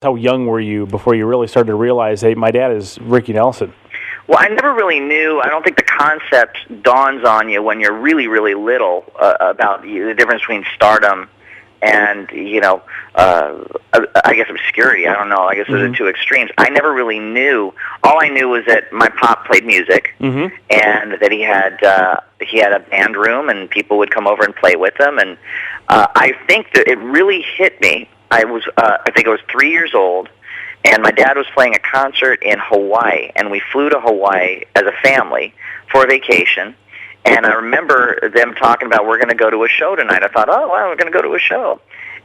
How young were you before you really started to realize, hey, my dad is Ricky Nelson? Well, I never really knew. I don't think the concept dawns on you when you're really, really little about the difference between stardom and, I guess obscurity. I don't know. I guess those are two extremes. I never really knew. All I knew was that my pop played music, and that he had a band room, and people would come over and play with him. And I think that it really hit me. I think I was 3 years old, and my dad was playing a concert in Hawaii, and we flew to Hawaii as a family for a vacation. And I remember them talking about, we're going to go to a show tonight. I thought, oh, wow, we're going to go to a show.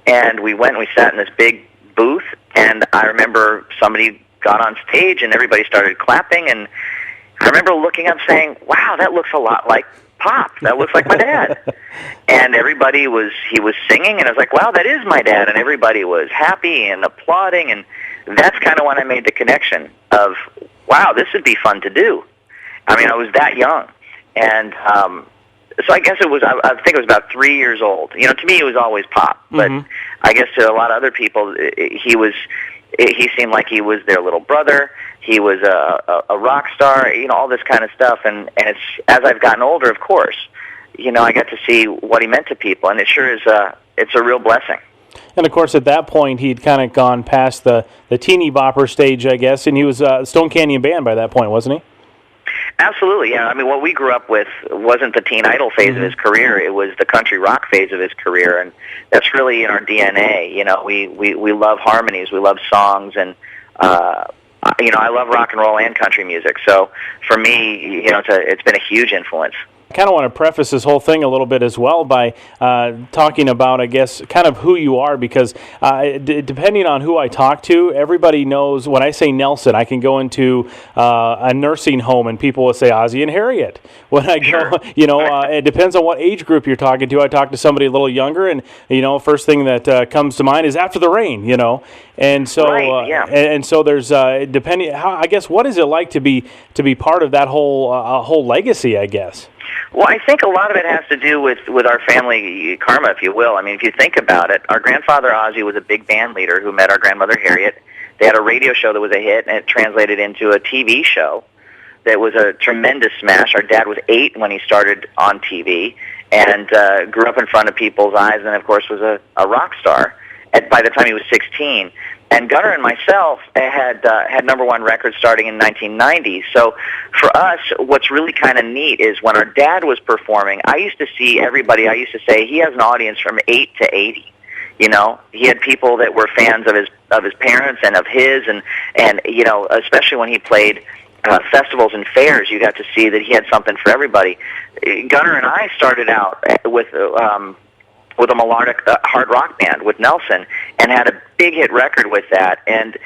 And we went and we sat in this big booth, and I remember somebody got on stage, and everybody started clapping. And I remember looking up saying, wow, that looks a lot like Pop. That looks like my dad. And he was singing, and I was like, wow, that is my dad. And everybody was happy and applauding, and that's kind of when I made the connection of, wow, this would be fun to do. I mean, I was that young. And so I guess I think it was about 3 years old. You know, to me it was always Pop. But I guess to a lot of other people, he seemed like he was their little brother. He was a rock star, all this kind of stuff. And it's, as I've gotten older, of course, I got to see what he meant to people. And it sure is, it's a real blessing. And, of course, at that point, he'd kind of gone past the teeny bopper stage, I guess, and he was Stone Canyon Band by that point, wasn't he? Absolutely, yeah. I mean, what we grew up with wasn't the teen idol phase of his career. It was the country rock phase of his career, and that's really in our DNA. We love harmonies, we love songs, and I love rock and roll and country music. So for me, it's been a huge influence. I kind of want to preface this whole thing a little bit as well by talking about, I guess, kind of who you are, because depending on who I talk to, everybody knows when I say Nelson, I can go into a nursing home and people will say Ozzie and Harriet. When I go, it depends on what age group you're talking to. I talk to somebody a little younger, and first thing that comes to mind is After the Rain. And so right, yeah. And so there's depending how, I guess, what is it like to be part of that whole legacy, I guess. Well, I think a lot of it has to do with our family karma, if you will. I mean, if you think about it, our grandfather Ozzie was a big band leader who met our grandmother Harriet. They had a radio show that was a hit, and it translated into a TV show that was a tremendous smash. Our dad was 8 when he started on TV, and grew up in front of people's eyes, and of course was a rock star by the time he was 16. And Gunnar and myself had number one records starting in 1990. So for us, what's really kind of neat is when our dad was performing, I used to see everybody, I used to say, he has an audience from 8 to 80. He had people that were fans of his parents and of his, and especially when he played festivals and fairs, you got to see that he had something for everybody. Gunnar and I started out with a melodic hard rock band with Nelson, and had a big hit record with that, and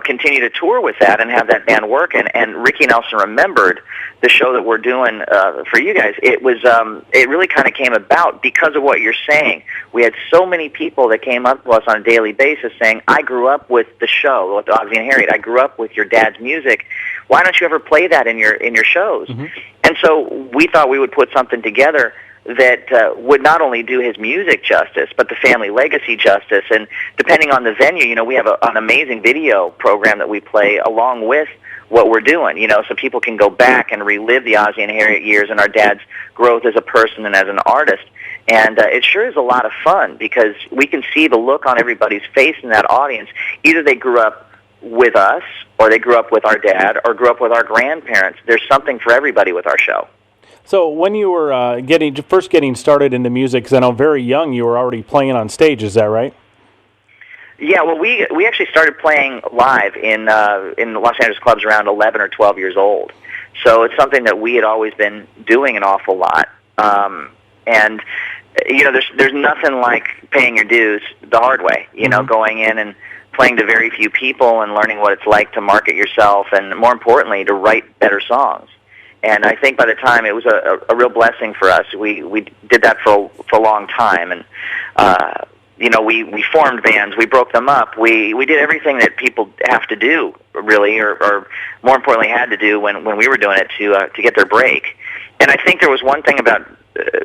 continue to tour with that and have that band work. And Ricky Nelson remembered the show that we're doing for you guys. It really kind of came about because of what you're saying. We had so many people that came up to us on a daily basis saying, I grew up with the show, with Ozzie and Harriet. I grew up with your dad's music. Why don't you ever play that in your shows? And so we thought we would put something together that would not only do his music justice, but the family legacy justice. And depending on the venue, we have an amazing video program that we play along with what we're doing, so people can go back and relive the Ozzie and Harriet years and our dad's growth as a person and as an artist. And it sure is a lot of fun because we can see the look on everybody's face in that audience. Either they grew up with us, or they grew up with our dad, or grew up with our grandparents. There's something for everybody with our show. So when you were first getting started into music, because I know very young you were already playing on stage, is that right? Yeah, well, we actually started playing live in Los Angeles clubs around 11 or 12 years old. So it's something that we had always been doing an awful lot. And there's nothing like paying your dues the hard way. Going in and playing to very few people and learning what it's like to market yourself, and more importantly, to write better songs. And I think by the time it was a real blessing for us. We did that for a long time, and we formed bands, we broke them up, we did everything that people have to do, really, or more importantly had to do when we were doing it to get their break. And I think there was one thing about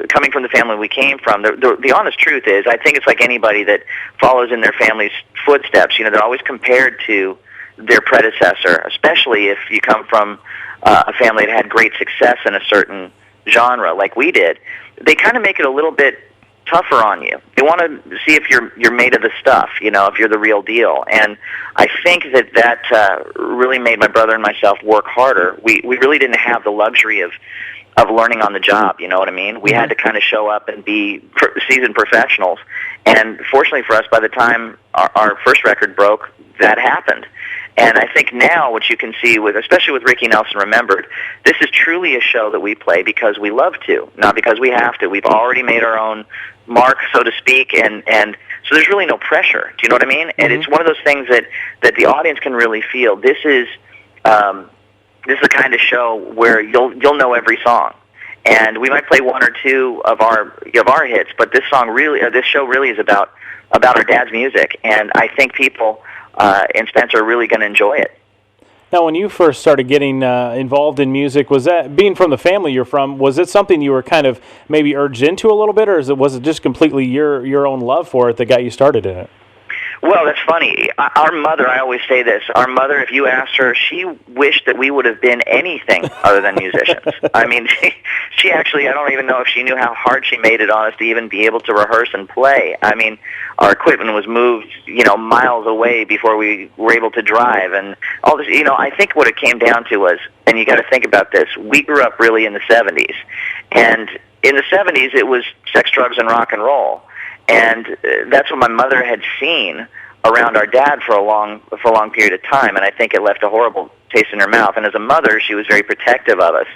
coming from the family we came from, the honest truth is, I think it's like anybody that follows in their family's footsteps. They're always compared to their predecessor, especially if you come from a family that had great success in a certain genre, like we did. They kind of make it a little bit tougher on you. They want to see if you're made of the stuff, if you're the real deal. And I think that really made my brother and myself work harder. We really didn't have the luxury of learning on the job, you know what I mean? We had to kind of show up and be seasoned professionals. And fortunately for us, by the time our first record broke, that happened. And I think now what you can see, especially with Ricky Nelson Remembered, this is truly a show that we play because we love to, not because we have to. We've already made our own mark, so to speak, and so there's really no pressure. Do you know what I mean? And it's one of those things that the audience can really feel. This is the kind of show where you'll know every song. And we might play one or two of our hits, but this show really is about our dad's music, and I think people in Spencer are really going to enjoy it. Now, when you first started getting involved in music, was that, being from the family you're from, was it something you were kind of maybe urged into a little bit, or was it just completely your own love for it that got you started in it? Well, that's funny. Our mother, I always say this, our mother, if you asked her, she wished that we would have been anything other than musicians. I mean, she actually, I don't even know if she knew how hard she made it on us to even be able to rehearse and play. I mean, our equipment was moved, miles away before we were able to drive. And all this, I think what it came down to was, and you got to think about this, we grew up really in the 70s. And in the 70s, it was sex, drugs, and rock and roll. And that's what my mother had seen around our dad for a long period of time, and I think it left a horrible taste in her mouth. And as a mother, she was very protective of us.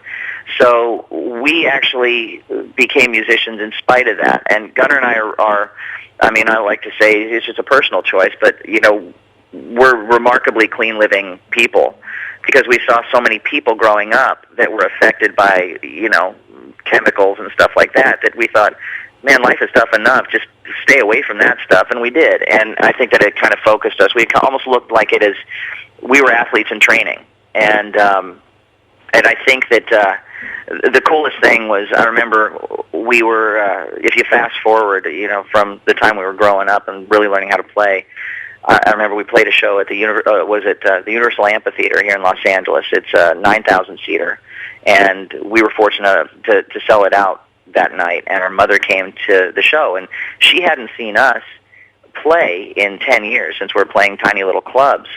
So we actually became musicians in spite of that. And Gunnar and I are I mean, I like to say it's just a personal choice, but, we're remarkably clean-living people because we saw so many people growing up that were affected by, chemicals and stuff like that we thought, man, life is tough enough. Just stay away from that stuff, and we did. And I think that it kind of focused us. We almost looked like it as we were athletes in training. And I think that the coolest thing was, I remember we were, if you fast forward, from the time we were growing up and really learning how to play, I remember we played a show at the Universal Amphitheater here in Los Angeles. It's a 9,000-seater, and we were fortunate to sell it out that night, and our mother came to the show, and she hadn't seen us play in 10 years since we're playing tiny little clubs.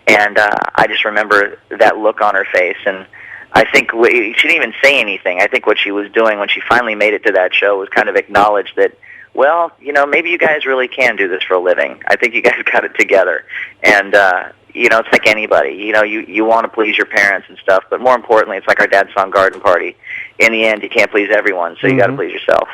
And I just remember that look on her face, and I think she didn't even say anything. I think what she was doing when she finally made it to that show was kind of acknowledge that, well, maybe you guys really can do this for a living. I think you guys got it together. And it's like anybody. You want to please your parents and stuff, but more importantly, it's like our dad's song Garden Party. In the end, you can't please everyone, so you got to please yourself.